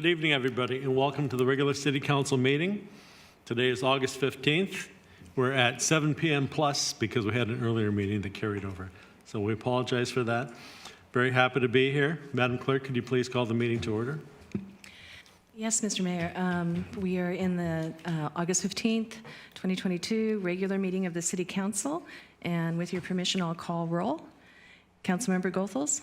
Good evening, everybody, and welcome to the regular City Council meeting. Today is August 15th. We're at 7 p.m. plus because we had an earlier meeting that carried over. So we apologize for that. Very happy to be here. Madam Clerk, could you please call the meeting to order? Yes, Mr. Mayor. We are in the August 15th, 2022 regular meeting of the City Council. And with your permission, I'll call roll. Councilmember Goethals?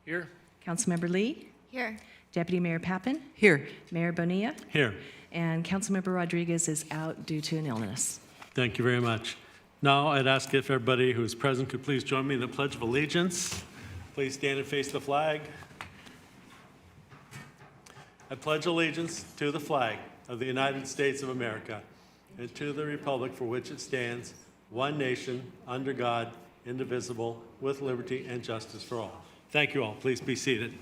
Here. Councilmember Lee? Here. Deputy Mayor Pappen? Here. Mayor Bonilla? Here. And Councilmember Rodriguez is out due to an illness. Thank you very much. Now I'd ask if everybody who is present could please join me in the Pledge of Allegiance. Please stand and face the flag. I pledge allegiance to the flag of the United States of America and to the republic for which it stands, one nation, under God, indivisible, with liberty and justice for all. Thank you all. Please be seated.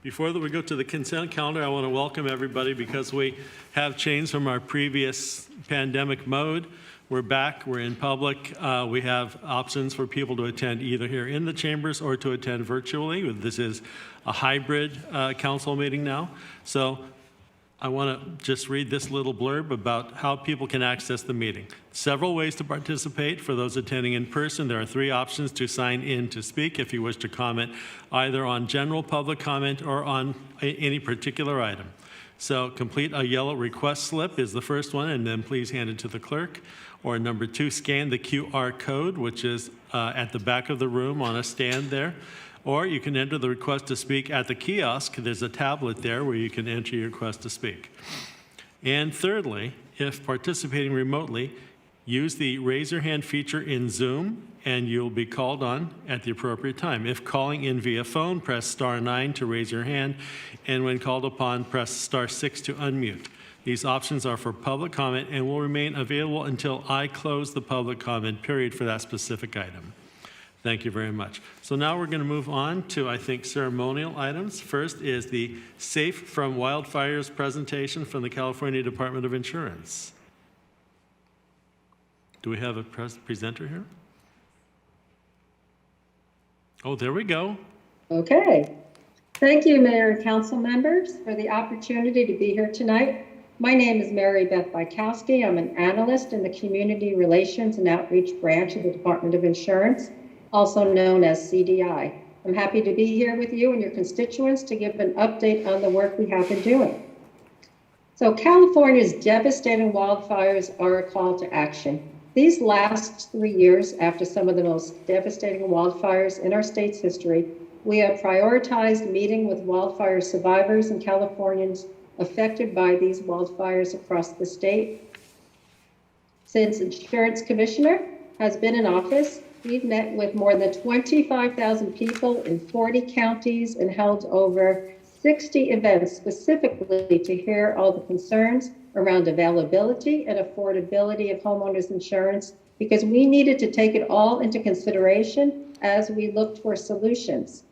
Before we go to the consent calendar, I want to welcome everybody because we have changed from our previous pandemic mode. We're back, we're in public. We have options for people to attend either here in the chambers or to attend virtually. This is a hybrid council meeting now. So I want to just read this little blurb about how people can access the meeting. Several ways to participate. For those attending in person, there are 3 options to sign in to speak if you wish to comment either on general public comment or on any particular item. So complete a yellow request slip is the first one, and then please hand it to the clerk. Or number 2, scan the QR code, which is at the back of the room on a stand there. Or you can enter the request to speak at the kiosk. There's a tablet there where you can enter your request to speak. And thirdly, if participating remotely, use the raise your hand feature in Zoom and you'll be called on at the appropriate time. If calling in via phone, press star 9 to raise your hand, and when called upon, press star 6 to unmute. These options are for public comment and will remain available until I close the public comment period for that specific item. Thank you very much. So now we're going to move on to, I think, ceremonial items. First is the Safe from Wildfires presentation from the California Department of Insurance. Do we have a presenter here? Oh, there we go. Okay. Thank you, Mayor and Council members, for the opportunity to be here tonight. My name is Mary Beth Bykowski. I'm an analyst in the Community Relations and Outreach Branch of the Department of Insurance, also known as CDI. I'm happy to be here with you and your constituents to give an update on the work we have been doing. So California's devastating wildfires are a call to action. These last 3 years, after some of the most devastating wildfires in our state's history, we have prioritized meeting with wildfire survivors and Californians affected by these wildfires across the state. Since Insurance Commissioner has been in office, we've met with more than 25,000 people in 40 counties and held over 60 events specifically to hear all the concerns around availability and affordability of homeowners insurance, because we needed to take it all into consideration as we looked for solutions.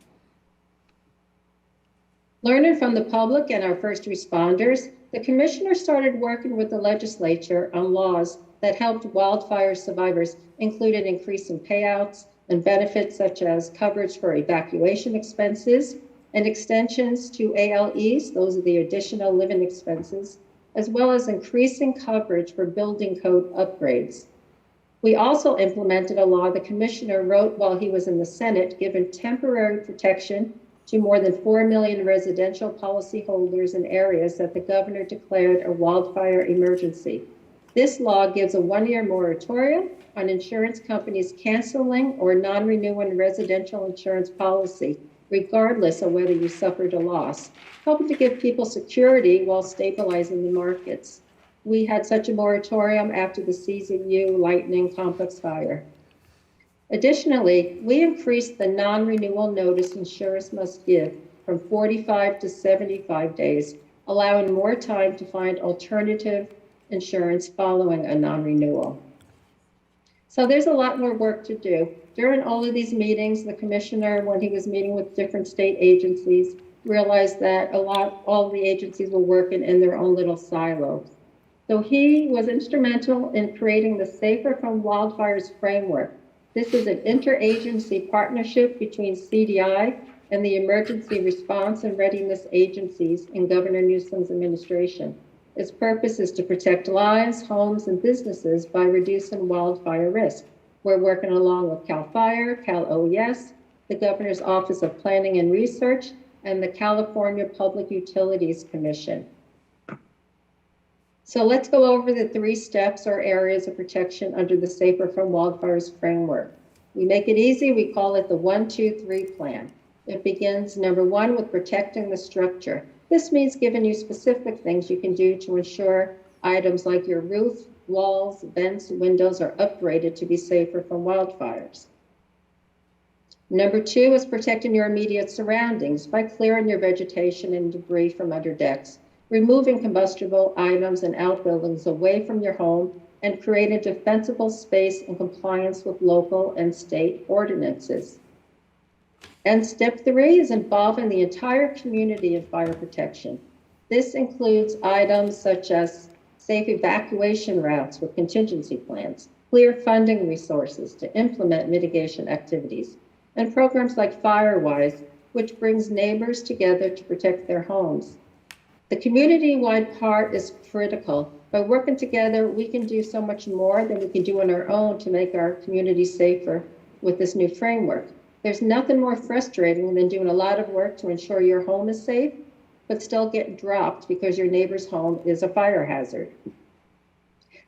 Learning from the public and our first responders, the commissioner started working with the legislature on laws that helped wildfire survivors, including increasing payouts and benefits such as coverage for evacuation expenses and extensions to ALEs, those are the additional living expenses, as well as increasing coverage for building code upgrades. We also implemented a law the commissioner wrote while he was in the Senate, giving temporary protection to more than 4 million residential policyholders in areas that the governor declared a wildfire emergency. This law gives a 1-year moratorium on insurance companies canceling or non-renewing residential insurance policy, regardless of whether you suffered a loss, helping to give people security while stabilizing the markets. We had such a moratorium after the CZU Lightning Complex fire. Additionally, we increased the non-renewal notice insurers must give from 45 to 75 days, allowing more time to find alternative insurance following a non-renewal. So there's a lot more work to do. During all of these meetings, the commissioner, when he was meeting with different state agencies, realized that all the agencies were working in their own little silos. So he was instrumental in creating the Safer from Wildfires framework. This is an interagency partnership between CDI, and the emergency response and readiness agencies in Governor Newsom's administration. Its purpose is to protect lives, homes, and businesses by reducing wildfire risk. We're working along with CAL FIRE, Cal OES, the Governor's Office of Planning and Research, and the California Public Utilities Commission. So let's go over the 3 steps or areas of protection under the Safer from Wildfires framework. We make it easy, we call it the 1, 2, 3 plan. It begins, number 1, with protecting the structure. This means giving you specific things you can do to ensure items like your roof, walls, vents, windows are upgraded to be safer from wildfires. Number 2 is protecting your immediate surroundings by clearing your vegetation and debris from under decks, removing combustible items and outbuildings away from your home, and creating defensible space in compliance with local and state ordinances. And step 3 is involving the entire community in fire protection. This includes items such as safe evacuation routes with contingency plans, clear funding resources to implement mitigation activities, and programs like FireWise, which brings neighbors together to protect their homes. The community-wide part is critical. By working together, we can do so much more than we can do on our own to make our community safer with this new framework. There's nothing more frustrating than doing a lot of work to ensure your home is safe, but still get dropped because your neighbor's home is a fire hazard.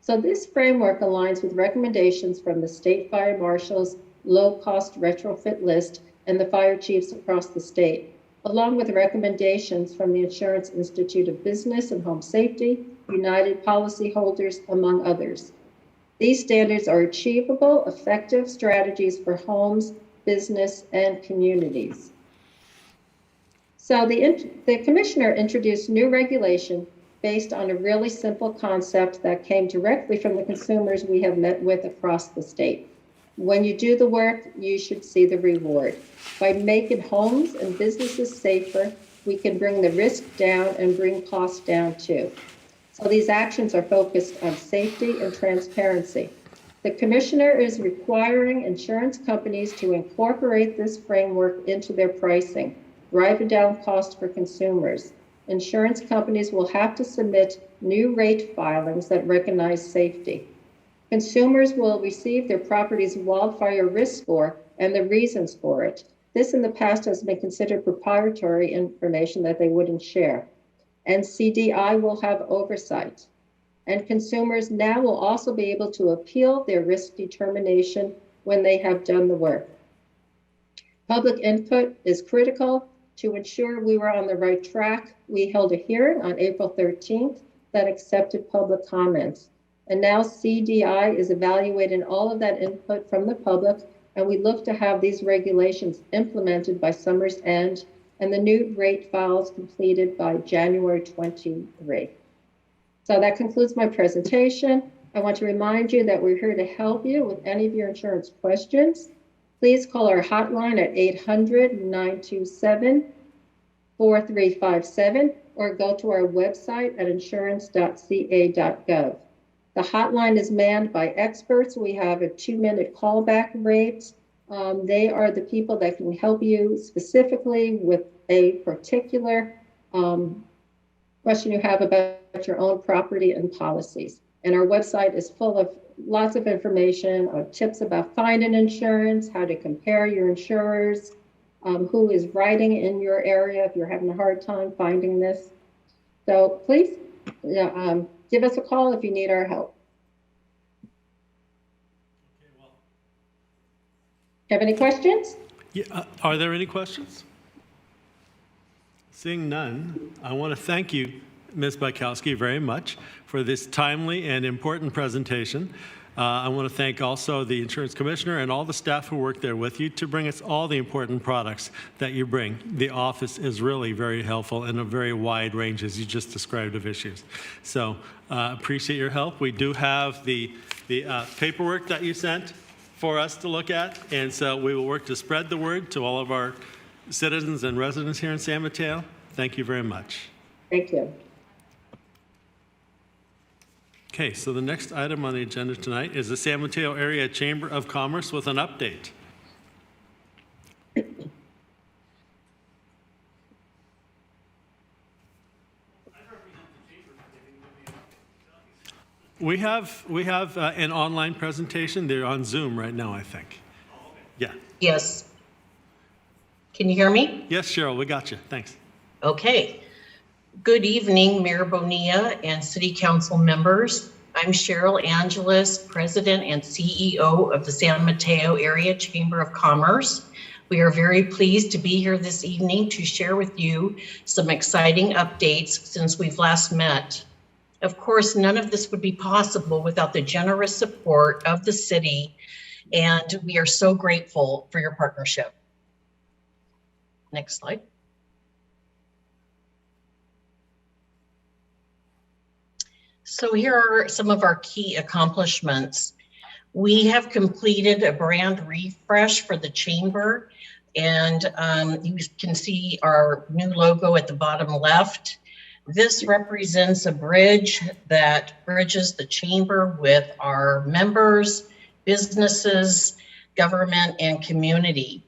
So this framework aligns with recommendations from the state fire marshal's low-cost retrofit list and the fire chiefs across the state, along with recommendations from the Insurance Institute of Business and Home Safety, United Policyholders, among others. These standards are achievable, effective strategies for homes, business, and communities. So the commissioner introduced new regulation based on a really simple concept that came directly from the consumers we have met with across the state. When you do the work, you should see the reward. By making homes and businesses safer, we can bring the risk down and bring costs down too. So these actions are focused on safety and transparency. The commissioner is requiring insurance companies to incorporate this framework into their pricing, driving down costs for consumers. Insurance companies will have to submit new rate filings that recognize safety. Consumers will receive their property's wildfire risk score and the reasons for it. This in the past has been considered proprietary information that they wouldn't share. And CDI will have oversight. And consumers now will also be able to appeal their risk determination when they have done the work. Public input is critical. To ensure we were on the right track, we held a hearing on April 13th that accepted public comments. And now CDI is evaluating all of that input from the public, and we look to have these regulations implemented by summer's end and the new rate files completed by January 23. So that concludes my presentation. I want to remind you that we're here to help you with any of your insurance questions. Please call our hotline at 800-927-4357 or go to our website at insurance.ca.gov. The hotline is manned by experts. We have a 2-minute callback rate. They are the people that can help you specifically with a particular question you have about your own property and policies. And our website is full of lots of information, tips about finding insurance, how to compare your insurers, who is writing in your area if you're having a hard time finding this. So please give us a call if you need our help. Have any questions? Yeah, are there any questions? Seeing none, I want to thank you, Ms. Bykowski, very much for this timely and important presentation. I want to thank also the insurance commissioner and all the staff who work there with you to bring us all the important products that you bring. The office is really very helpful in a very wide range, as you just described, of issues. So appreciate your help. We do have the paperwork that you sent for us to look at, and so we will work to spread the word to all of our citizens and residents here in San Mateo. Thank you very much. Thank you. Okay, so the next item on the agenda tonight is the San Mateo Area Chamber of Commerce with an update. We have an online presentation. They're on Zoom right now, I think. Yeah. Yes. Can you hear me? Yes, Cheryl, we got you. Thanks. Okay. Good evening, Mayor Bonilla and City Council members. I'm Cheryl Angeles, President and CEO of the San Mateo Area Chamber of Commerce. We are very pleased to be here this evening to share with you some exciting updates since we've last met. Of course, none of this would be possible without the generous support of the city, and we are so grateful for your partnership. Next slide. So here are some of our key accomplishments. We have completed a brand refresh for the chamber, and you can see our new logo at the bottom left. This represents a bridge that bridges the chamber with our members, businesses, government, and community.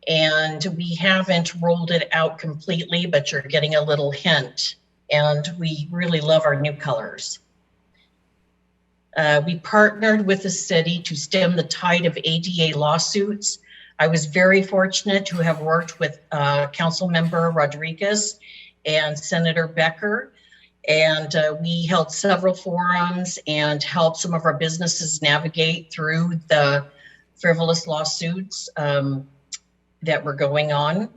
And we haven't rolled it out completely, but you're getting a little hint. And we really love our new colors. We partnered with the city to stem the tide of ADA lawsuits. I was very fortunate to have worked with Councilmember Rodriguez and Senator Becker, and we held several forums and helped some of our businesses navigate through the frivolous lawsuits that were going on.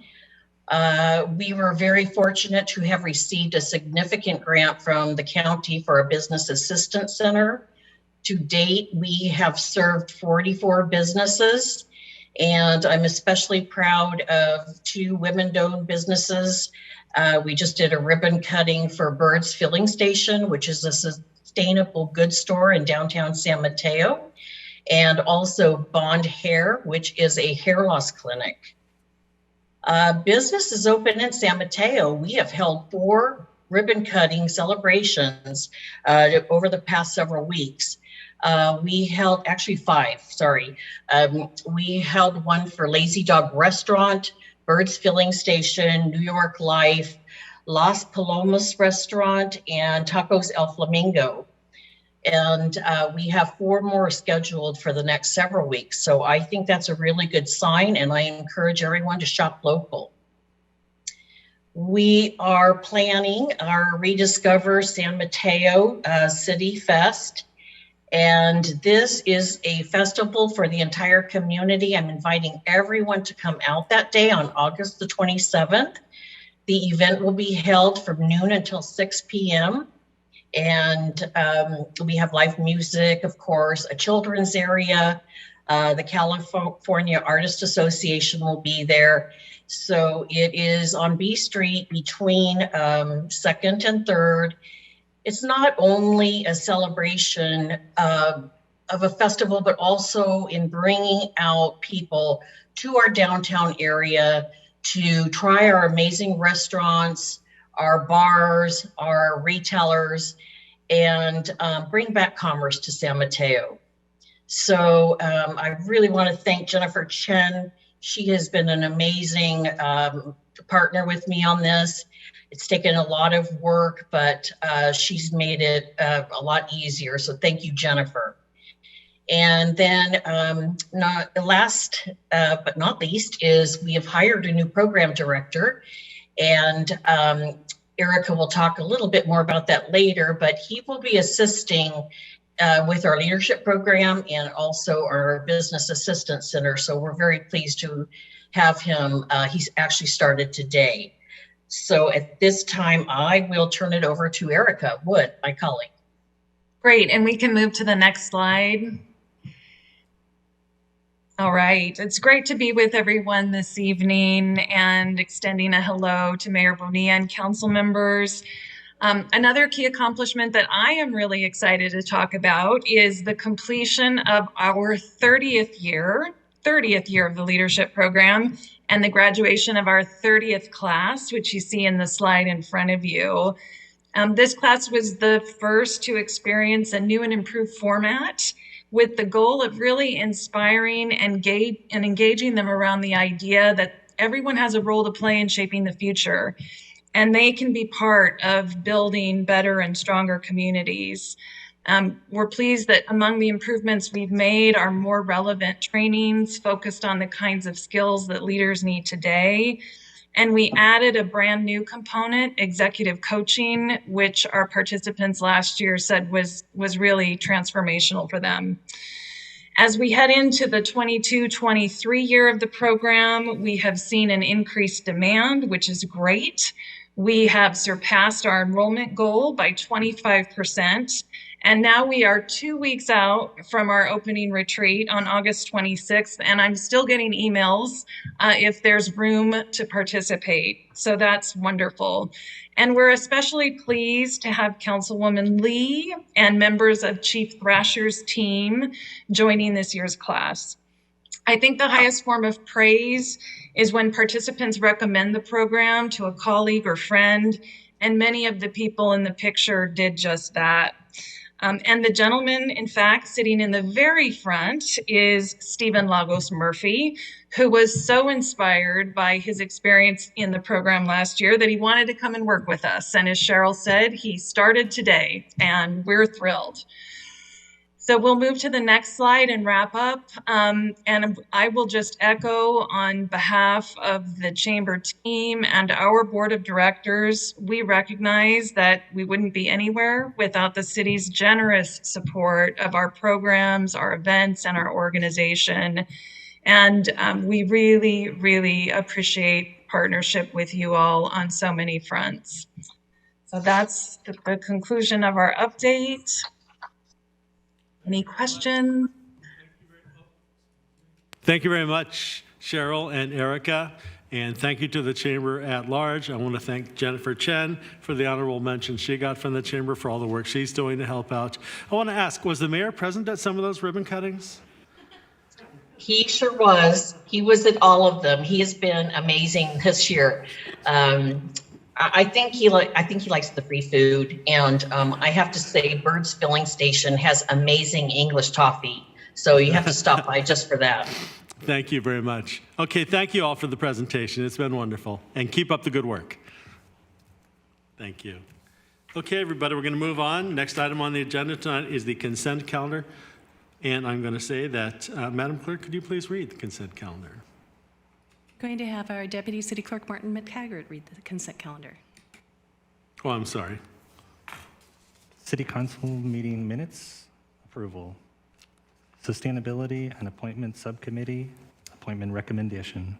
We were very fortunate to have received a significant grant from the county for a business assistance center. To date, we have served 44 businesses, and I'm especially proud of 2 women-owned businesses. We just did a ribbon cutting for Bird's Filling Station, which is a sustainable goods store in downtown San Mateo, and also Bond Hair, which is a hair loss clinic. Business is open in San Mateo. We have held 4 ribbon cutting celebrations over the past several weeks. We held, actually 5, sorry. We held one for Lazy Dog Restaurant, Bird's Filling Station, New York Life, Las Palomas Restaurant, and Tacos El Flamingo. And we have 4 more scheduled for the next several weeks. So I think that's a really good sign, and I encourage everyone to shop local. We are planning our Rediscover San Mateo City Fest. And this is a festival for the entire community. I'm inviting everyone to come out that day on August the 27th. The event will be held from noon until 6 p.m. And we have live music, of course, a children's area. The California Artists Association will be there. So it is on B Street between 2nd and 3rd. It's not only a celebration of a festival, but also in bringing out people to our downtown area to try our amazing restaurants, our bars, our retailers, and bring back commerce to San Mateo. So I really want to thank Jennifer Chen. She has been an amazing partner with me on this. It's taken a lot of work, but she's made it a lot easier. So thank you, Jennifer. And then last but not least is we have hired a new program director, and Erica will talk a little bit more about that later, but he will be assisting with our leadership program and also our business assistance center. So we're very pleased to have him. He's actually started today. So at this time, I will turn it over to Erica Wood, my colleague. Great, and we can move to the next slide. All right, it's great to be with everyone this evening and extending a hello to Mayor Bonilla and council members. Another key accomplishment that I am really excited to talk about is the completion of our 30th year of the leadership program and the graduation of our 30th class, which you see in the slide in front of you. This class was the first to experience a new and improved format with the goal of really inspiring and engaging them around the idea that everyone has a role to play in shaping the future, and they can be part of building better and stronger communities. We're pleased that among the improvements we've made are more relevant trainings focused on the kinds of skills that leaders need today. And we added a brand new component, executive coaching, which our participants last year said was really transformational for them. As we head into the 22-23 year of the program, we have seen an increased demand, which is great. We have surpassed our enrollment goal by 25%. And now we are 2 weeks out from our opening retreat on August 26th, and I'm still getting emails if there's room to participate. So that's wonderful. And we're especially pleased to have Councilwoman Lee and members of Chief Thrasher's team joining this year's class. I think the highest form of praise is when participants recommend the program to a colleague or friend, and many of the people in the picture did just that. And the gentleman, in fact, sitting in the very front is Stephen Lagos Murphy, who was so inspired by his experience in the program last year that he wanted to come and work with us. And as Cheryl said, he started today, and we're thrilled. So we'll move to the next slide and wrap up. And I will just echo on behalf of the Chamber team and our Board of Directors, we recognize that we wouldn't be anywhere without the city's generous support of our programs, our events, and our organization. And we really, really appreciate partnership with you all on so many fronts. So that's the conclusion of our update. Any questions? Thank you very much, Cheryl and Erica, and thank you to the Chamber at large. I want to thank Jennifer Chen for the honorable mention she got from the Chamber for all the work she's doing to help out. I want to ask, was the mayor present at some of those ribbon cuttings? He sure was. He was at all of them. He has been amazing this year. I think he likes the free food, and I have to say, Bird's Filling Station has amazing English toffee, so you have to stop by just for that. Thank you very much. Okay, thank you all for the presentation. It's been wonderful, and keep up the good work. Thank you. Okay, everybody, we're going to move on. Next item on the agenda tonight is the consent calendar, and I'm going to say that, Madam Clerk, could you please read the consent calendar? Going to have our Deputy City Clerk Martin McTaggart read the consent calendar. Oh, I'm sorry. City Council meeting minutes, approval. Sustainability and Appointment Subcommittee, appointment recommendation.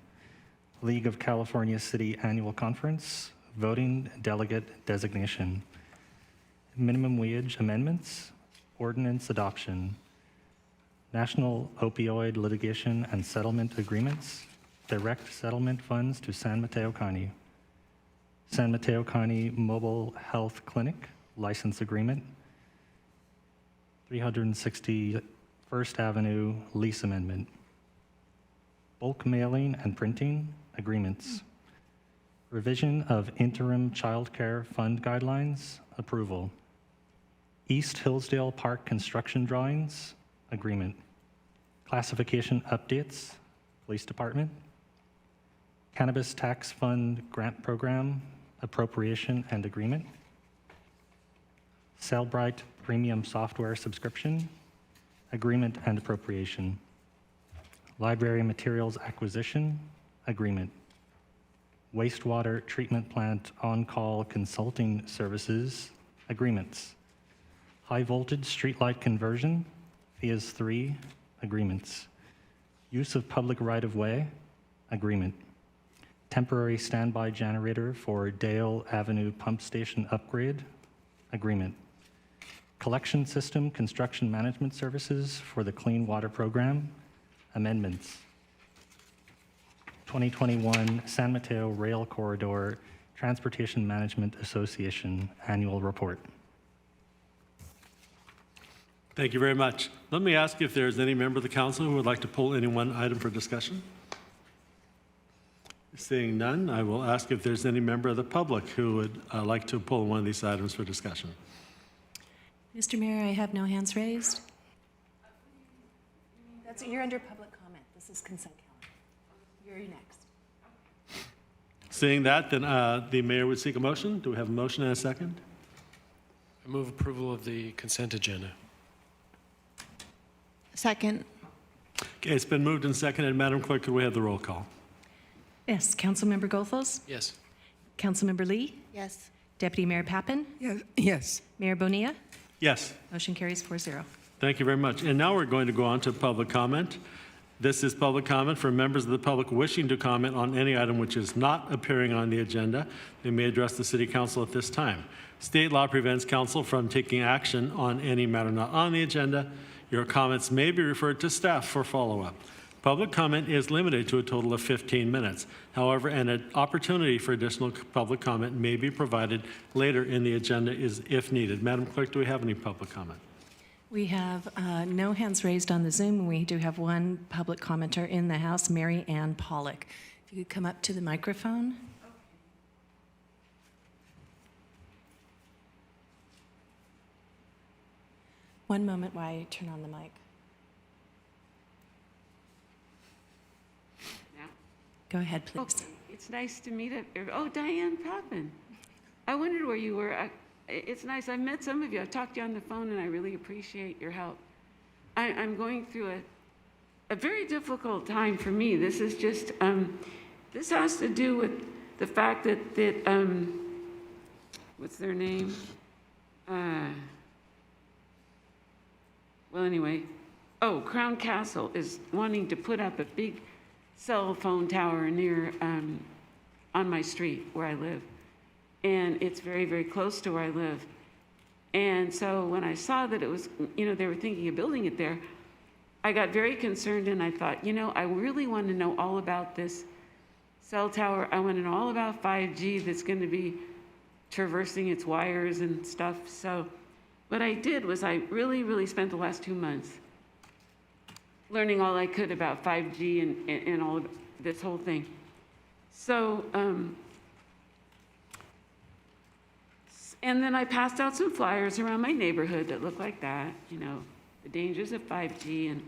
League of California City Annual Conference, voting delegate designation. Minimum wage amendments, ordinance adoption. National opioid litigation and settlement agreements, direct settlement funds to San Mateo County. San Mateo County Mobile Health Clinic license agreement. 360 First Avenue lease amendment. Bulk mailing and printing agreements. Revision of interim child care fund guidelines, approval. East Hillsdale Park construction drawings, agreement. Classification updates, Police Department. Cannabis Tax Fund Grant Program, appropriation and agreement. Cellbrite Premium Software Subscription, agreement and appropriation. Library Materials Acquisition, agreement. Wastewater Treatment Plant On-Call Consulting Services, agreements. High Voltage Streetlight Conversion, FIAS 3, agreements. Use of public right-of-way, agreement. Temporary standby generator for Dale Avenue Pump Station upgrade, agreement. Collection System Construction Management Services for the Clean Water Program, amendments. 2021 San Mateo Rail Corridor Transportation Management Association Annual Report. Thank you very much. Let me ask if there's any member of the council who would like to pull any one item for discussion. Seeing none, I will ask if there's any member of the public who would like to pull one of these items for discussion. Mr. Mayor, I have no hands raised. You're under public comment. This is consent calendar. You're next. Seeing that, then the mayor would seek a motion. Do we have a motion and a second? Move approval of the consent agenda. Second. Okay, it's been moved and seconded. Madam Clerk, could we have the roll call? Yes, Councilmember Gothels, Yes. Councilmember Lee, Yes. Deputy Mayor Pappen, Yes. Mayor Bonilla. Yes. Motion carries 4-0. Thank you very much. And now we're going to go on to public comment. This is public comment for members of the public wishing to comment on any item which is not appearing on the agenda. They may address the City Council at this time. State law prevents council from taking action on any matter not on the agenda. Your comments may be referred to staff for follow-up. Public comment is limited to a total of 15 minutes. However, an opportunity for additional public comment may be provided later in the agenda if needed. Madam Clerk, do we have any public comment? We have no hands raised on the Zoom. We do have one public commenter in the House, Mary Ann Pollock. If you could come up to the microphone. One moment while I turn on the mic. Go ahead, please. Okay, it's nice to meet oh, Diane Pappen. I wondered where you were. It's nice. I've met some of you. I've talked to you on the phone, and I really appreciate your help. I'm going through a very difficult time for me. This is just, this has to do with the fact that what's their name? Well, anyway, Crown Castle is wanting to put up a big cell phone tower near, on my street where I live. And it's very, very close to where I live. And so when I saw that it was, they were thinking of building it there, I got very concerned and I thought, I really want to know all about this cell tower. I want to know all about 5G that's going to be traversing its wires and stuff. So what I did was I really, really spent the last 2 months learning all I could about 5G and all of this whole thing. So, and then I passed out some flyers around my neighborhood that looked like that, the dangers of 5G and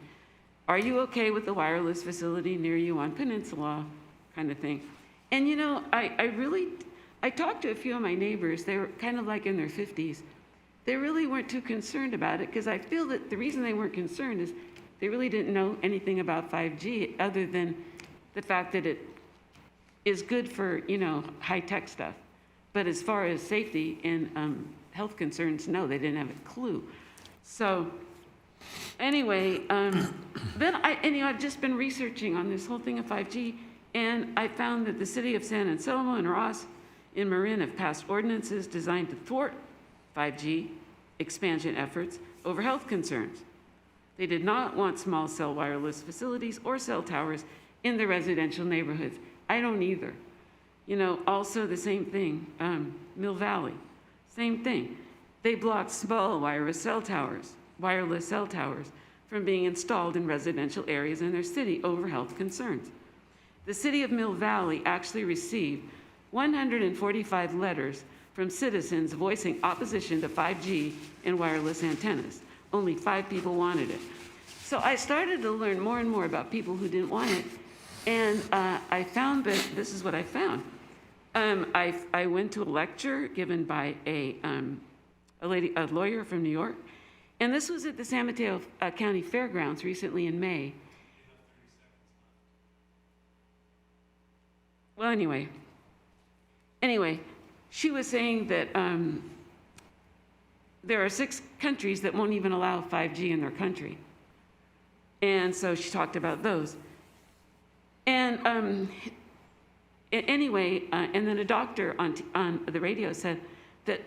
are you okay with the wireless facility near you on Peninsula, kind of thing. And I talked to a few of my neighbors. They were kind of like in their 50s. They really weren't too concerned about it because I feel that the reason they weren't concerned is they really didn't know anything about 5G other than the fact that it is good for, high-tech stuff. But as far as safety and health concerns, no, they didn't have a clue. So anyway, then I've just been researching on this whole thing of 5G, and I found that the city of San Anselmo and Ross in Marin have passed ordinances designed to thwart 5G expansion efforts over health concerns. They did not want small cell wireless facilities or cell towers in the residential neighborhoods. I don't either. Also the same thing, Mill Valley, same thing. They blocked small wireless cell towers from being installed in residential areas in their city over health concerns. The city of Mill Valley actually received 145 letters from citizens voicing opposition to 5G and wireless antennas. Only 5 people wanted it. So I started to learn more and more about people who didn't want it. And I found that this is what I found. I went to a lecture given by a lawyer from New York. And this was at the San Mateo County Fairgrounds recently in May. Well, anyway, she was saying that there are 6 countries that won't even allow 5G in their country. And so she talked about those. And anyway, and then a doctor on the radio said that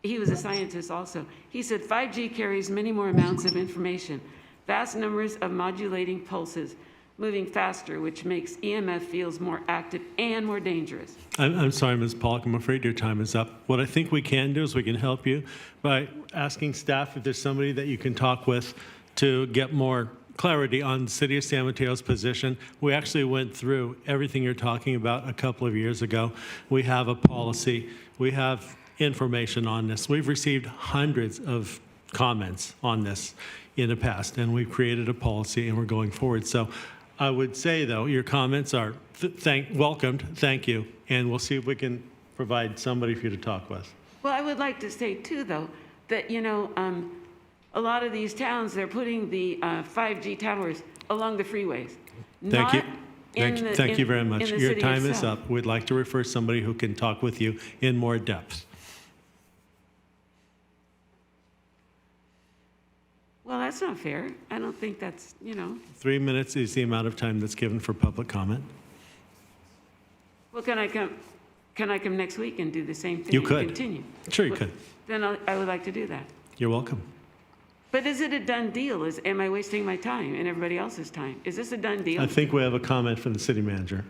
he was a scientist also. He said 5G carries many more amounts of information, vast numbers of modulating pulses, moving faster, which makes EMF fields more active and more dangerous. I'm sorry, Ms. Pollock, I'm afraid your time is up. What I think we can do is we can help you by asking staff if there's somebody that you can talk with to get more clarity on the City of San Mateo's position. We actually went through everything you're talking about a couple of years ago. We have a policy. We have information on this. We've received hundreds of comments on this in the past, and we've created a policy, and we're going forward. So I would say, though, your comments are welcomed. Thank you. And we'll see if we can provide somebody for you to talk with. Well, I would like to say, too, though, that, a lot of these towns, they're putting the 5G towers along the freeways. Thank you. not in the- Thank you in- very in much. the Your city time is itself. up. We'd like to refer somebody who can talk with you in more depth. Well, that's not fair. I don't think that's, 3 minutes is the amount of time that's given for public comment. well, can I come next week and do the same thing? You and could. Continue? Sure, you could. Then I would like to do that. You're welcome. But is it a done deal? Am I wasting my time and everybody else's time? Is this a done deal? I think we have a comment from the city manager.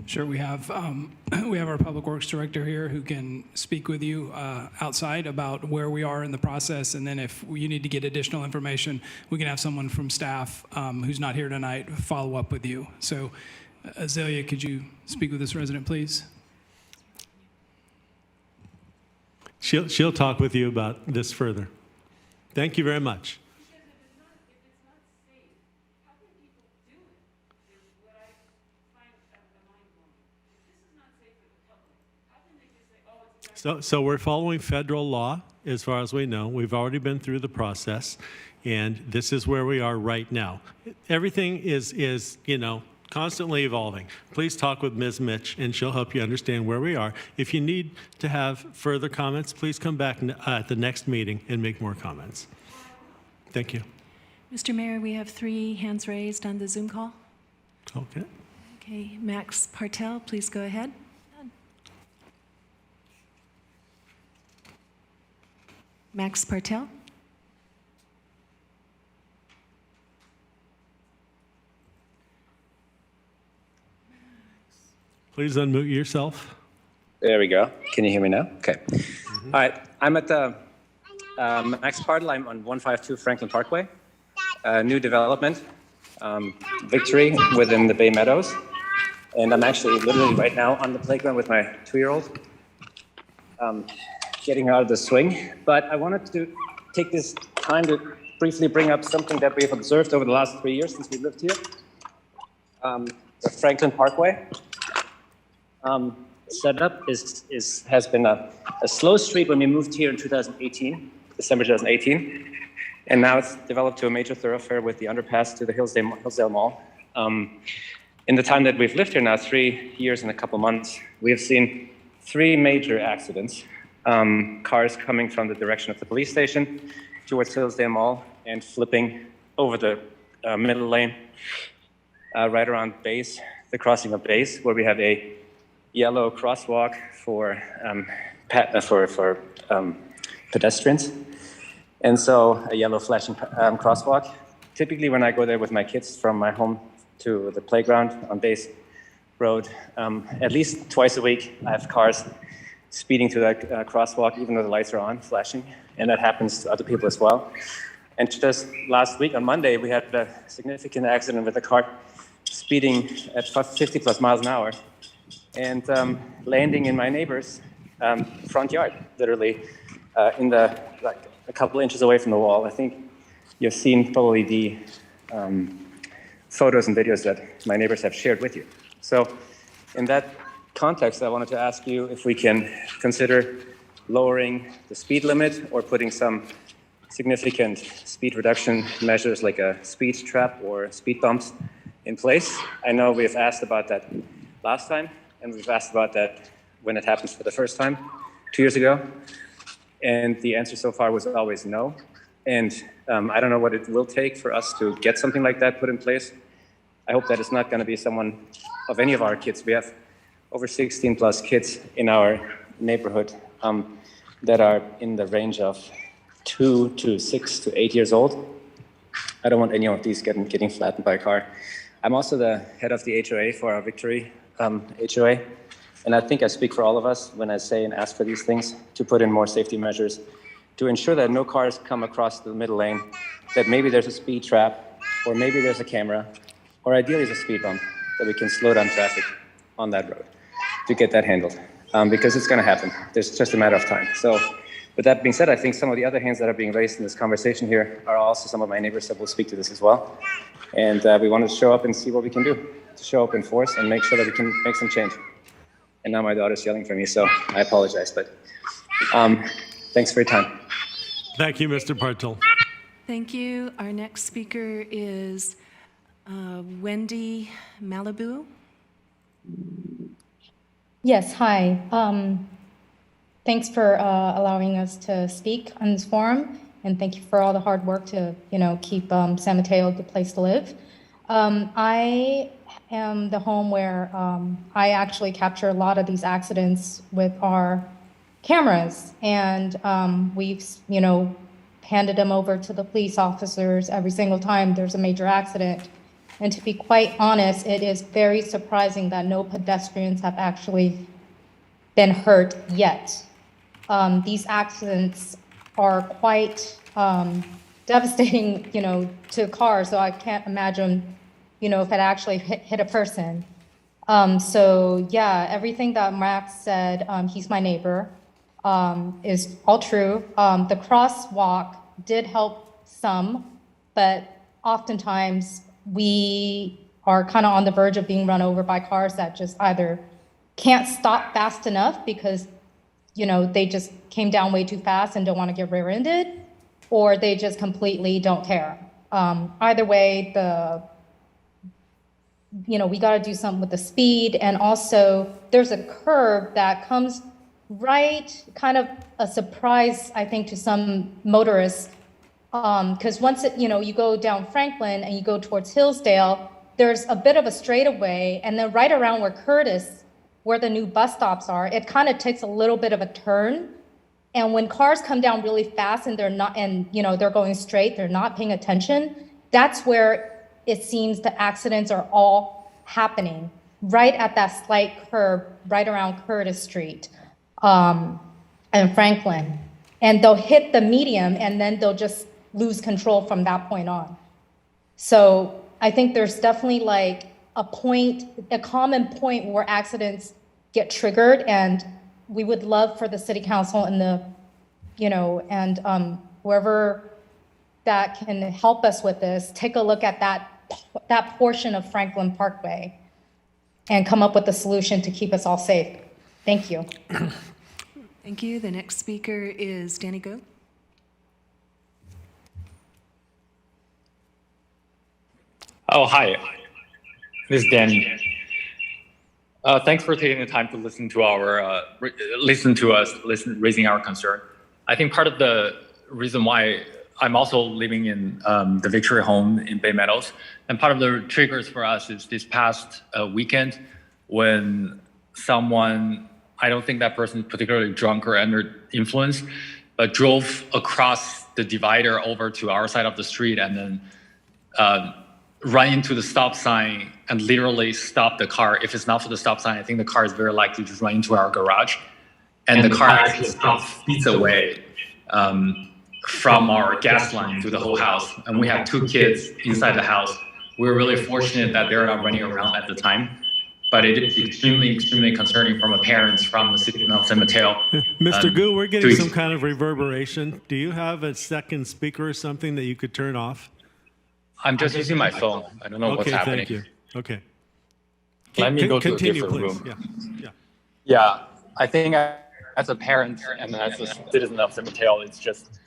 Sure, we have our Public Works Director here who can speak with you outside about where we are in the process, and then if you need to get additional information, we can have someone from staff who's not here tonight follow up with you. So, Azalea, could you speak with this resident, please? She'll talk with you about this further. Thank you very much. So we're following federal law as far as we know. We've already been through the process, and this is where we are right now. Everything is constantly evolving. Please talk with Ms. Mitch, and she'll help you understand where we are. If you need to have further comments, please come back at the next meeting and make more comments. Thank you. Mr. Mayor, we have 3 hands raised on the Zoom call. Okay. Okay, Max Partel, please go ahead. Max Partel? Please unmute yourself. There we go. Can you hear me now? Okay. All right. I'm at the Max Partel. I'm on 152 Franklin Parkway. New development, Victory within the Bay Meadows. And I'm actually literally right now on the playground with my 2-year-old, getting her out of the swing. But I wanted to take this time to briefly bring up something that we've observed over the last 3 years since we lived here. The Franklin Parkway. Setup has been a slow street when we moved here in 2018, December 2018, and now it's developed to a major thoroughfare with the underpass to the Hillsdale Mall. In the time that we've lived here now, 3 years and a couple months, we have seen 3 major accidents. Cars coming from the direction of the police station towards Hillsdale Mall and flipping over the middle lane right around Base, the crossing of Base, where we have a yellow crosswalk for pedestrians, and so a yellow flashing crosswalk. Typically, when I go there with my kids from my home to the playground on Base Road, at least twice a week, I have cars speeding through that crosswalk, even though the lights are on, flashing, and that happens to other people as well. And just last week, on Monday, we had a significant accident with a car speeding at 50 plus miles an hour, and landing in my neighbor's front yard, literally a couple inches away from the wall. I think you've seen probably the photos and videos that my neighbors have shared with you. So in that context, I wanted to ask you if we can consider lowering the speed limit or putting some significant speed reduction measures like a speed trap or speed bumps in place. I know we've asked about that last time, and we've asked about that when it happens for the first time 2 years ago. And the answer so far was always no. And I don't know what it will take for us to get something like that put in place. I hope that it's not going to be someone of any of our kids. We have over 16 plus kids in our neighborhood that are in the range of 2 to 6 to 8 years old. I don't want any of these getting flattened by a car. I'm also the head of the HOA for our Victory HOA, and I think I speak for all of us when I say and ask for these things to put in more safety measures to ensure that no cars come across the middle lane, that maybe there's a speed trap, or maybe there's a camera, or ideally there's a speed bump, that we can slow down traffic on that road to get that handled, because it's going to happen. It's just a matter of time. So with that being said, I think some of the other hands that are being raised in this conversation here are also some of my neighbors that will speak to this as well. And we want to show up and see what we can do to show up in force and make sure that we can make some change. And now my daughter's yelling for me, so I apologize, but thanks for your time. Thank you, Mr. Partil. Thank you. Our next speaker is Wendy Malibu. Yes, hi. Thanks for allowing us to speak on this forum, and thank you for all the hard work to, keep San Mateo a good place to live. I am the home where I actually capture a lot of these accidents with our cameras, and we've, handed them over to the police officers every single time there's a major accident. And to be quite honest, it is very surprising that no pedestrians have actually been hurt yet. These accidents are quite devastating, to cars. So I can't imagine, if it actually hit a person. So yeah, everything that Max said, he's my neighbor, is all true. The crosswalk did help some, but oftentimes we are kind of on the verge of being run over by cars that just either can't stop fast enough because, they just came down way too fast and don't want to get rear-ended, or they just completely don't care. Either way, we got to do something with the speed. And also there's a curve that comes right, kind of a surprise, I think, to some motorists. Because once you go down Franklin and you go towards Hillsdale, there's a bit of a straightaway, and then right around where the new bus stops are, it kind of takes a little bit of a turn. And when cars come down really fast and they're going straight, they're not paying attention, that's where it seems the accidents are all happening, right at that slight curve, right around Curtis Street and Franklin. And they'll hit the medium and then they'll just lose control from that point on. So I think there's definitely like a common point where accidents get triggered, and we would love for the city council and whoever that can help us with this, take a look at that portion of Franklin Parkway and come up with a solution to keep us all safe. Thank you. Thank you. The next speaker is Danny Go. Oh, hi. This is Danny. Thanks for taking the time to listen to us raising our concern. I think part of the reason why I'm also living in the Victory home in Bay Meadows, and part of the triggers for us is this past weekend when someone, I don't think that person is particularly drunk or under influence, but drove across the divider over to our side of the street and then run into the stop sign and literally stop the car. If it's not for the stop sign, I think the car is very likely to run into our garage. And the car actually stopped feet away from our gas line to the whole house. And we have 2 kids inside the house. We're really fortunate that they're not running around at the time. But it is extremely, extremely concerning from parents from the city of San Mateo. Mr. Gu, we're getting some kind of reverberation. Do you have a second speaker or something that you could turn off? I'm just using my phone. I don't know what's happening. Thank you. Okay. Let me go to a different room. Yeah, I think as a parent and as a citizen of San Mateo, it's just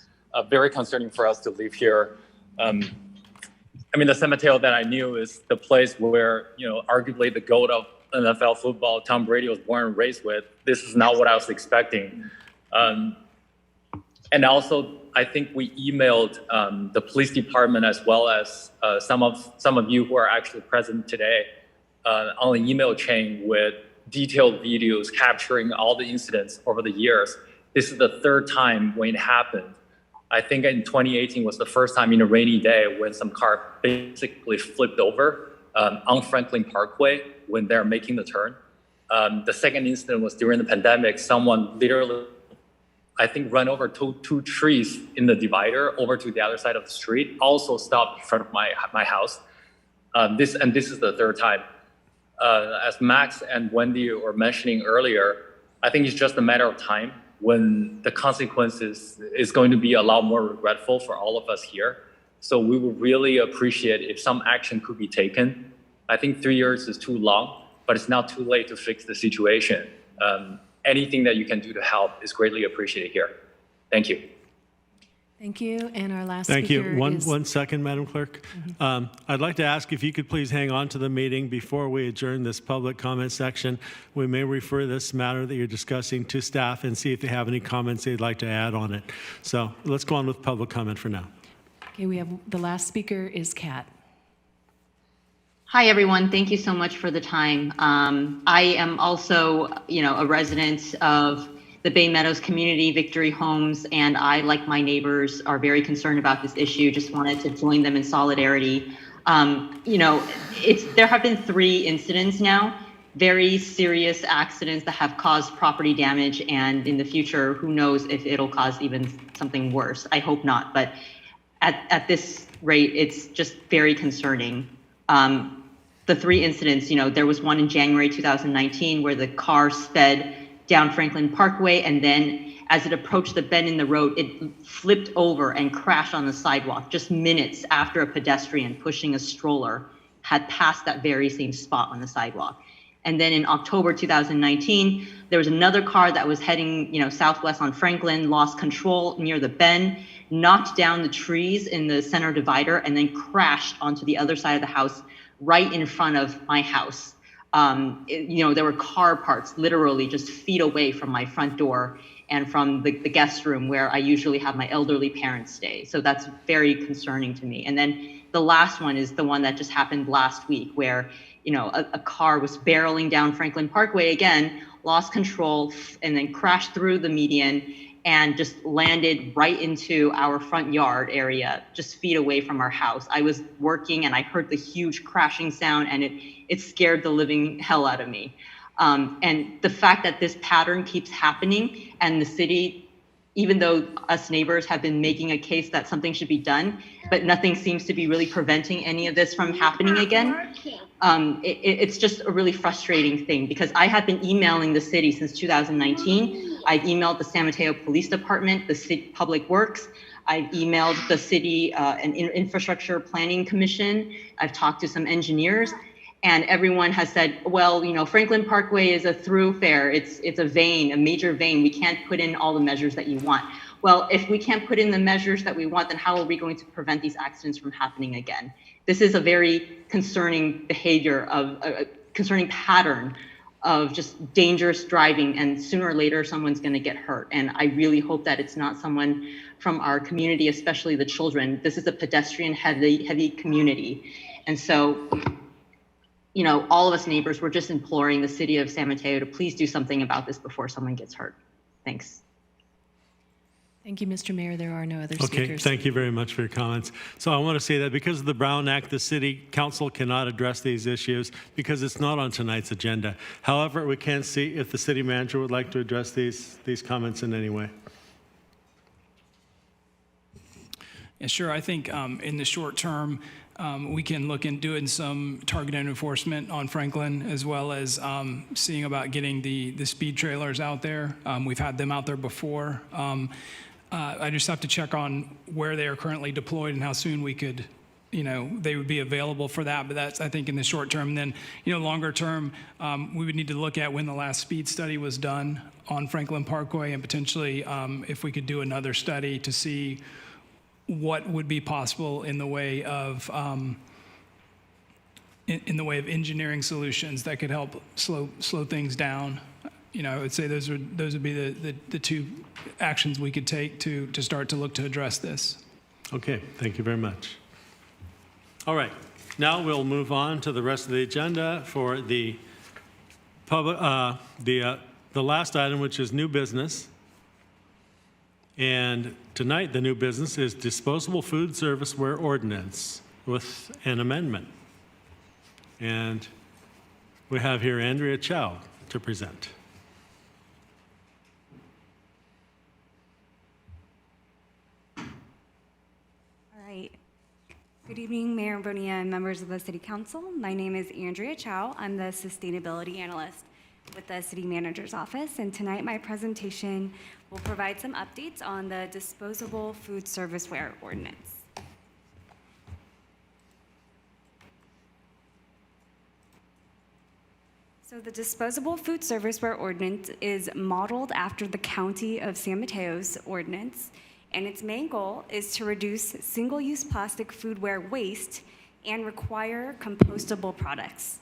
very concerning for us to live here. The San Mateo that I knew is the place where, arguably the GOAT of NFL football, Tom Brady, was born and raised with. This is not what I was expecting. And also, I think we emailed the police department as well as some of you who are actually present today on an email chain with detailed videos capturing all the incidents over the years. This is the 3rd time when it happened. I think in 2018 was the first time in a rainy day when some car basically flipped over on Franklin Parkway when they're making the turn. The second incident was during the pandemic. Someone literally, I think, ran over two trees in the divider over to the other side of the street, also stopped in front of my house. This is the 3rd time. As Max and Wendy were mentioning earlier, I think it's just a matter of time when the consequences is going to be a lot more regretful for all of us here. So we would really appreciate if some action could be taken. I think 3 years is too long, but it's not too late to fix the situation. Anything that you can do to help is greatly appreciated here. Thank you. Thank you. And our last Thank speaker you. is... One second, Madam Clerk. I'd like to ask if you could please hang on to the meeting before we adjourn this public comment section. We may refer this matter that you're discussing to staff and see if they have any comments they'd like to add on it. So let's go on with public comment for now. Okay, we have the last speaker is Kat. Hi, everyone. Thank you so much for the time. I am also, a resident of the Bay Meadows Community Victory Homes, and I, like my neighbors, are very concerned about this issue. Just wanted to join them in solidarity. There have been 3 incidents now, very serious accidents that have caused property damage, and in the future, who knows if it'll cause even something worse. I hope not, but at this rate, it's just very concerning. The 3 incidents, there was one in January 2019 where the car sped down Franklin Parkway, and then as it approached the bend in the road, it flipped over and crashed on the sidewalk just minutes after a pedestrian pushing a stroller had passed that very same spot on the sidewalk. And then in October 2019, there was another car that was heading, southwest on Franklin, lost control near the bend, knocked down the trees in the center divider, and then crashed onto the other side of the house right in front of my house. There were car parts literally just feet away from my front door and from the guest room where I usually have my elderly parents stay. So that's very concerning to me. And then the last one is the one that just happened last week where, a car was barreling down Franklin Parkway again, lost control, and then crashed through the median and just landed right into our front yard area, just feet away from our house. I was working and I heard the huge crashing sound, and it scared the living hell out of me. And the fact that this pattern keeps happening, and the city, even though us neighbors have been making a case that something should be done, but nothing seems to be really preventing any of this from happening again. It's just a really frustrating thing, because I have been emailing the city since 2019. I've emailed the San Mateo Police Department, the City Public Works. I've emailed the City and Infrastructure Planning Commission. I've talked to some engineers, and everyone has said, well, Franklin Parkway is a thoroughfare. It's a vein, a major vein. We can't put in all the measures that you want. Well, if we can't put in the measures that we want, then how are we going to prevent these accidents from happening again? This is a very concerning behavior of a concerning pattern of just dangerous driving, and sooner or later someone's going to get hurt. And I really hope that it's not someone from our community, especially the children. This is a pedestrian heavy community. And so, all of us neighbors, we're just imploring the city of San Mateo to please do something about this before someone gets hurt. Thanks. Thank you, Mr. Mayor. There are no other Okay, speakers. thank you very much for your comments. So I want to say that because of the Brown Act, the City Council cannot address these issues because it's not on tonight's agenda. However, we can see if the city manager would like to address these comments in any way. Yeah, sure. I think in the short term, we can look into doing some targeted enforcement on Franklin, as well as seeing about getting the speed trailers out there. We've had them out there before. I just have to check on where they are currently deployed and how soon we could, they would be available for that. But that's, I think, in the short term. And then, longer term, we would need to look at when the last speed study was done on Franklin Parkway, and potentially if we could do another study to see what would be possible in the way of engineering solutions that could help slow things down. I would say those would be the 2 actions we could take to start to look to address this. Okay, thank you very much. All right, now we'll move on to the rest of the agenda for the public, the last item, which is new business. And tonight, the new business is Disposable Food Service Ware Ordinance with an amendment. And we have here Andrea Chow to present. Good evening, Mayor Bonilla and members of the City Council. My name is Andrea Chow. I'm the Sustainability Analyst with the City Manager's Office, and tonight my presentation will provide some updates on the Disposable Food Service Ware Ordinance. So the Disposable Food Service Ware Ordinance is modeled after the County of San Mateo's ordinance, and its main goal is to reduce single-use plastic foodware waste and require compostable products.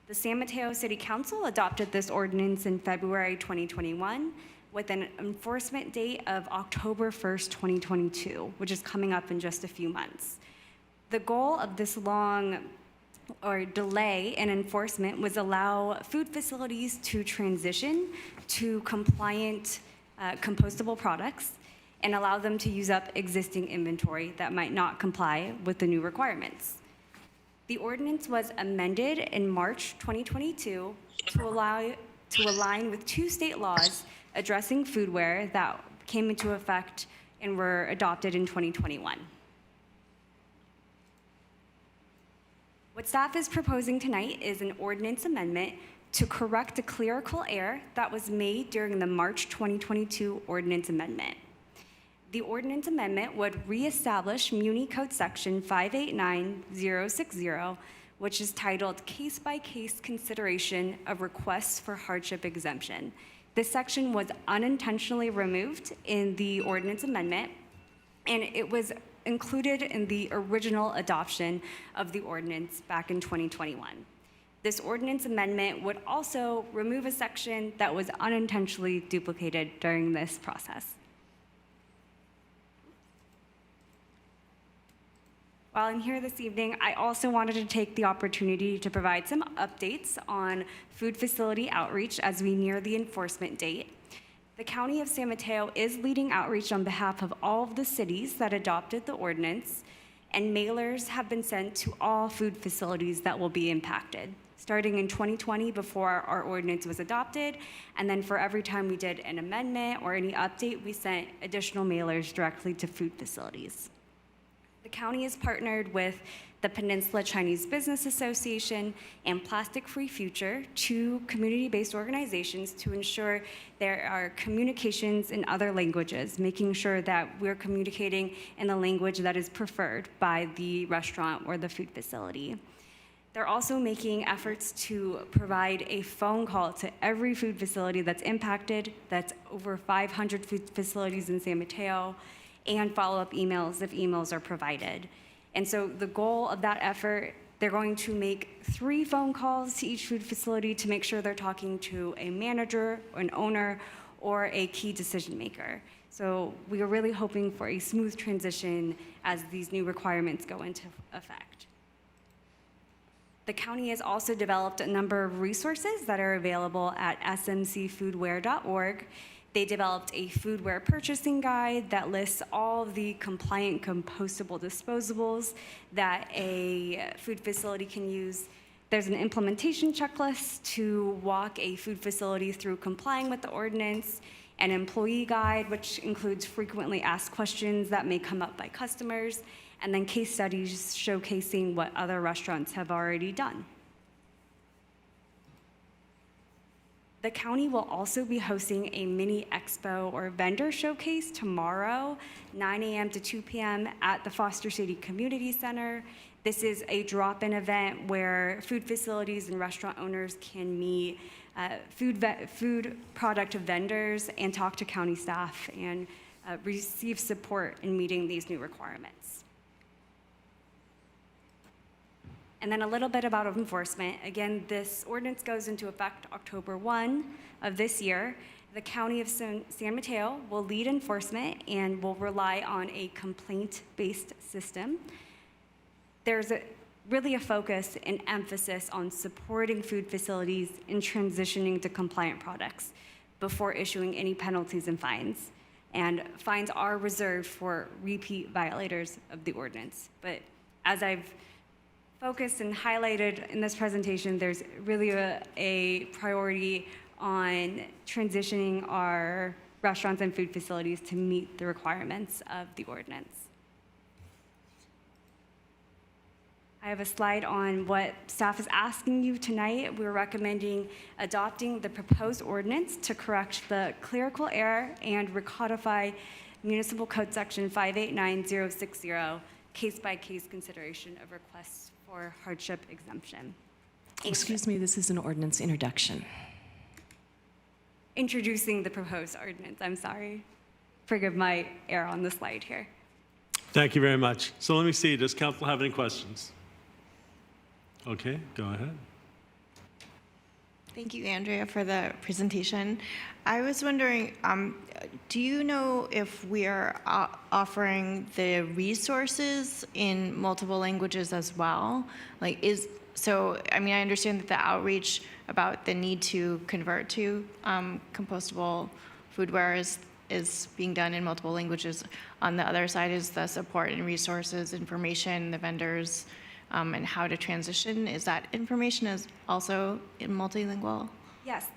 The San Mateo City Council adopted this ordinance in February 2021 with an enforcement date of October 1st, 2022, which is coming up in just a few months. The goal of this long or delay in enforcement was allow food facilities to transition to compliant compostable products and allow them to use up existing inventory that might not comply with the new requirements. The ordinance was amended in March 2022 to align with 2 state laws addressing foodware that came into effect and were adopted in 2021. What staff is proposing tonight is an ordinance amendment to correct a clerical error that was made during the March 2022 ordinance amendment. The ordinance amendment would reestablish Muni Code Section 589060, which is titled Case-by-Case Consideration of Requests for Hardship Exemption. This section was unintentionally removed in the ordinance amendment, and it was included in the original adoption of the ordinance back in 2021. This ordinance amendment would also remove a section that was unintentionally duplicated during this process. While I'm here this evening, I also wanted to take the opportunity to provide some updates on food facility outreach as we near the enforcement date. The County of San Mateo is leading outreach on behalf of all of the cities that adopted the ordinance, and mailers have been sent to all food facilities that will be impacted, starting in 2020 before our ordinance was adopted, and then for every time we did an amendment or any update, we sent additional mailers directly to food facilities. The county has partnered with the Peninsula Chinese Business Association and Plastic Free Future, 2 community-based organizations, to ensure there are communications in other languages, making sure that we're communicating in the language that is preferred by the restaurant or the food facility. They're also making efforts to provide a phone call to every food facility that's impacted. That's over 500 food facilities in San Mateo, and follow-up emails if emails are provided. And so the goal of that effort, they're going to make 3 phone calls to each food facility to make sure they're talking to a manager, an owner, or a key decision maker. So we are really hoping for a smooth transition as these new requirements go into effect. The county has also developed a number of resources that are available at smcfoodware.org. They developed a foodware purchasing guide that lists all of the compliant compostable disposables that a food facility can use. There's an implementation checklist to walk a food facility through complying with the ordinance, an employee guide, which includes frequently asked questions that may come up by customers, and then case studies showcasing what other restaurants have already done. The county will also be hosting a mini expo or vendor showcase tomorrow, 9 a.m. to 2 p.m. at the Foster City Community Center. This is a drop-in event where food facilities and restaurant owners can meet food product vendors and talk to county staff and receive support in meeting these new requirements. And then a little bit about enforcement. Again, this ordinance goes into effect October 1 of this year. The County of San Mateo will lead enforcement and will rely on a complaint-based system. There's really a focus and emphasis on supporting food facilities in transitioning to compliant products before issuing any penalties and fines. And fines are reserved for repeat violators of the ordinance. But as I've focused and highlighted in this presentation, there's really a priority on transitioning our restaurants and food facilities to meet the requirements of the ordinance. I have a slide on what staff is asking you tonight. We're recommending adopting the proposed ordinance to correct the clerical error and recodify Municipal Code Section 589060, case-by-case consideration of requests for hardship exemption. Excuse me, this is an ordinance introduction. Introducing the proposed ordinance, I'm sorry. forgive my error on the slide here. Thank you very much. So let me see, does council have any questions? Okay, go ahead. Thank you, Andrea, for the presentation. I was wondering, do you know if we are offering the resources in multiple languages as well? I understand that the outreach about the need to convert to compostable foodware is being done in multiple languages. On the other side is the support and resources, information, the vendors, and how to transition. Is that information is also in multilingual? Yes,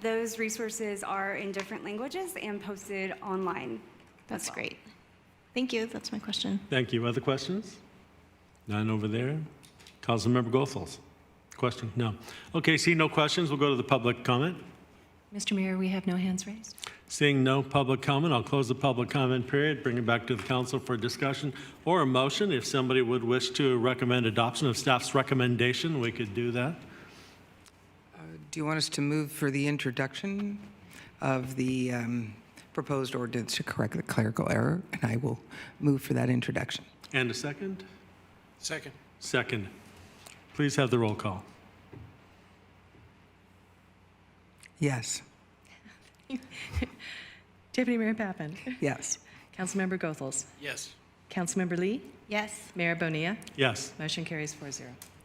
those resources are in different languages and posted online. That's great. Thank you. That's my question. Thank you. Other questions? None over there. Councilmember Goethals. Question? No. Okay, seeing no questions, we'll go to the public comment. Mr. Mayor, we have no hands raised. Seeing no public comment, I'll close the public comment period, bring it back to the council for discussion or a motion. If somebody would wish to recommend adoption of staff's recommendation, we could do that. Do you want us to move for the introduction of the proposed ordinance to correct the clerical error? And I will move for that introduction. And a second? Second. Second. Please have the roll call. Yes. Deputy Mayor Pappen. Yes. Councilmember Goethals. Yes. Councilmember Lee. Yes. Mayor Bonilla. Yes. Motion carries 4-0.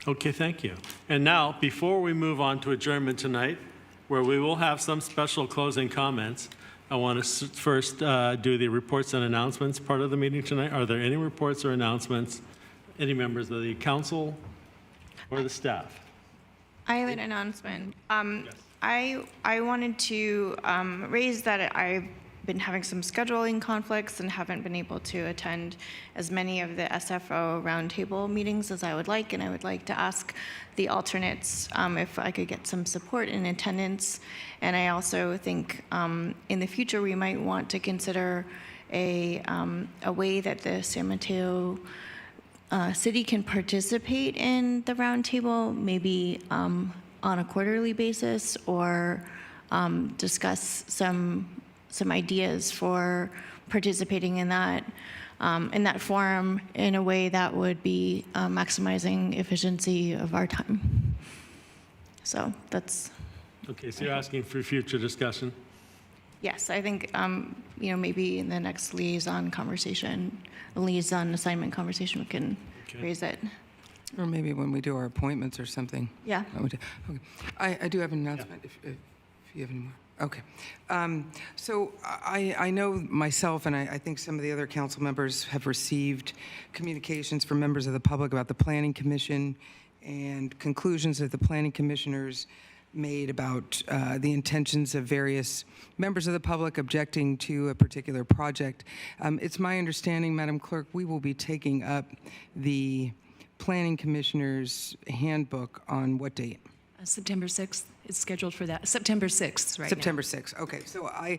Okay, thank you. And now, before we move on to adjournment tonight, where we will have some special closing comments, I want to first do the reports and announcements part of the meeting tonight. Are there any reports or announcements? Any members of the council or the staff? I have an announcement. I wanted to raise that I've been having some scheduling conflicts and haven't been able to attend as many of the SFO roundtable meetings as I would like, and I would like to ask the alternates if I could get some support in attendance. And I also think in the future we might want to consider a way that the San Mateo city can participate in the roundtable, maybe on a quarterly basis, or discuss some ideas for participating in that forum in a way that would be maximizing efficiency of our time. So that's. Okay, so you're asking for future discussion? Yes, I think maybe in the next liaison assignment conversation, we can raise it. Or maybe when we do our appointments or something. Yeah. Okay. I do have an announcement if you have any more. Okay. So I know myself, and I think some of the other council members have received communications from members of the public about the Planning Commission and conclusions that the planning commissioners made about the intentions of various members of the public objecting to a particular project. It's my understanding, Madam Clerk, we will be taking up the Planning Commissioner's handbook on what date? September 6th. It's scheduled for that. September 6th, right? September 6th. Okay. So I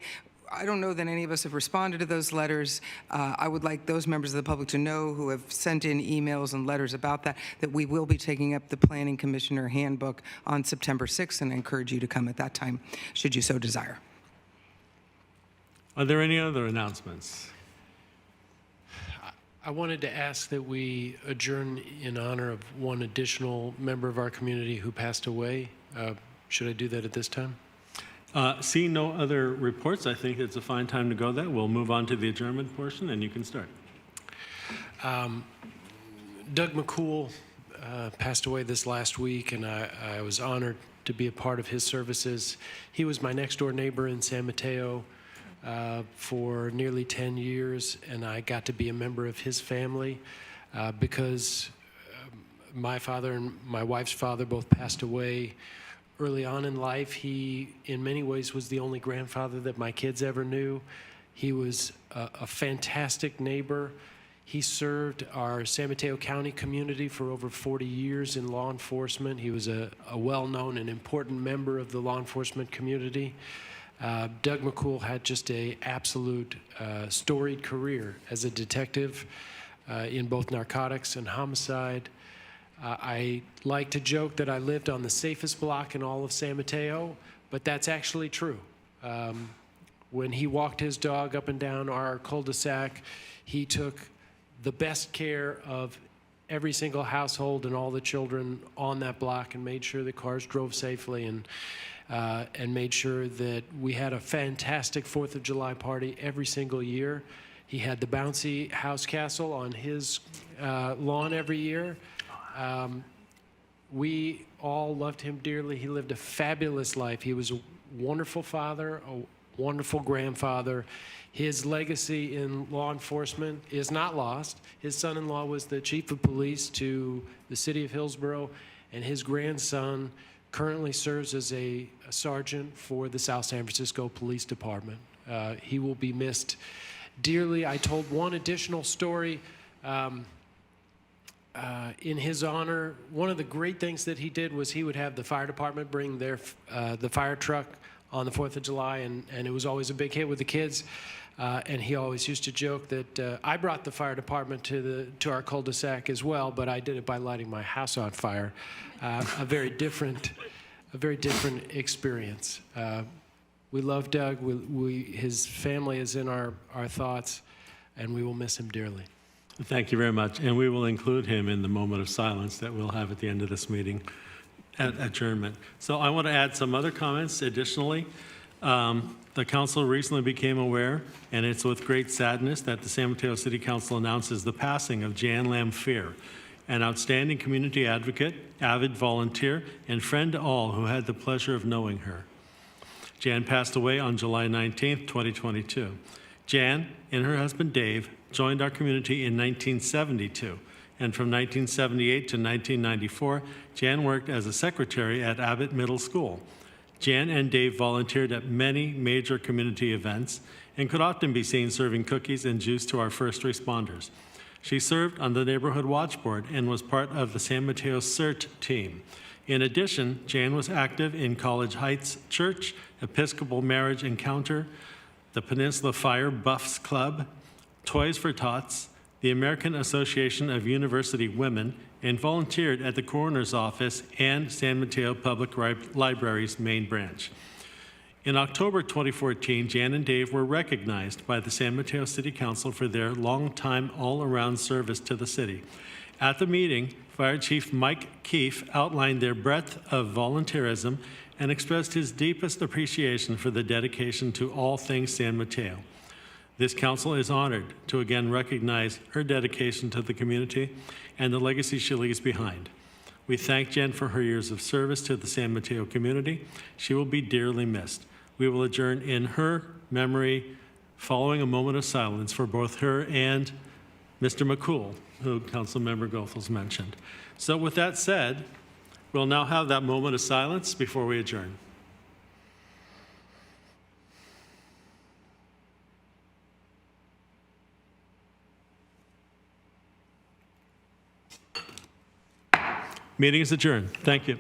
don't know that any of us have responded to those letters. I would like those members of the public to know who have sent in emails and letters about that we will be taking up the Planning Commissioner handbook on September 6th, and I encourage you to come at that time, should you so desire. Are there any other announcements? I wanted to ask that we adjourn in honor of one additional member of our community who passed away. Should I do that at this time? Seeing no other reports, I think it's a fine time to go there. We'll move on to the adjournment portion, and you can start. Doug McCool passed away this last week, and I was honored to be a part of his services. He was my next-door neighbor in San Mateo for nearly 10 years, and I got to be a member of his family because my father and my wife's father both passed away early on in life. He, in many ways, was the only grandfather that my kids ever knew. He was a fantastic neighbor. He served our San Mateo County community for over 40 years in law enforcement. He was a well-known and important member of the law enforcement community. Doug McCool had just an absolute storied career as a detective in both narcotics and homicide. I like to joke that I lived on the safest block in all of San Mateo, but that's actually true. When he walked his dog up and down our cul-de-sac, he took the best care of every single household and all the children on that block and made sure the cars drove safely and made sure that we had a fantastic 4th of July party every single year. He had the bouncy house castle on his lawn every year. We all loved him dearly. He lived a fabulous life. He was a wonderful father, a wonderful grandfather. His legacy in law enforcement is not lost. His son-in-law was the chief of police to the city of Hillsborough, and his grandson currently serves as a sergeant for the South San Francisco Police Department. He will be missed dearly. I told one additional story in his honor. One of the great things that he did was he would have the fire department bring the fire truck on the 4th of July, and it was always a big hit with the kids. And he always used to joke that I brought the fire department to our cul-de-sac as well, but I did it by lighting my house on fire. A very different experience. We love Doug. His family is in our thoughts, and we will miss him dearly. Thank you very much. And we will include him in the moment of silence that we'll have at the end of this meeting at adjournment. So I want to add some other comments additionally. The council recently became aware, and it's with great sadness, that the San Mateo City Council announces the passing of Jan Lamphir, an outstanding community advocate, avid volunteer, and friend to all who had the pleasure of knowing her. Jan passed away on July 19th, 2022. Jan and her husband Dave joined our community in 1972, and from 1978 to 1994, Jan worked as a secretary at Abbott Middle School. Jan and Dave volunteered at many major community events and could often be seen serving cookies and juice to our first responders. She served on the Neighborhood Watch Board and was part of the San Mateo CERT team. In addition, Jan was active in College Heights Church, Episcopal Marriage Encounter, the Peninsula Fire Buffs Club, Toys for Tots, the American Association of University Women, and volunteered at the Coroner's Office and San Mateo Public Library's main branch. In October 2014, Jan and Dave were recognized by the San Mateo City Council for their long-time all-around service to the city. At the meeting, Fire Chief Mike Keefe outlined their breadth of volunteerism and expressed his deepest appreciation for the dedication to all things San Mateo. This council is honored to again recognize her dedication to the community and the legacy she leaves behind. We thank Jen for her years of service to the San Mateo community. She will be dearly missed. We will adjourn in her memory following a moment of silence for both her and Mr. McCool, who Councilmember Goethals mentioned. So with that said, we'll now have that moment of silence before we adjourn. Meeting is adjourned. Thank you.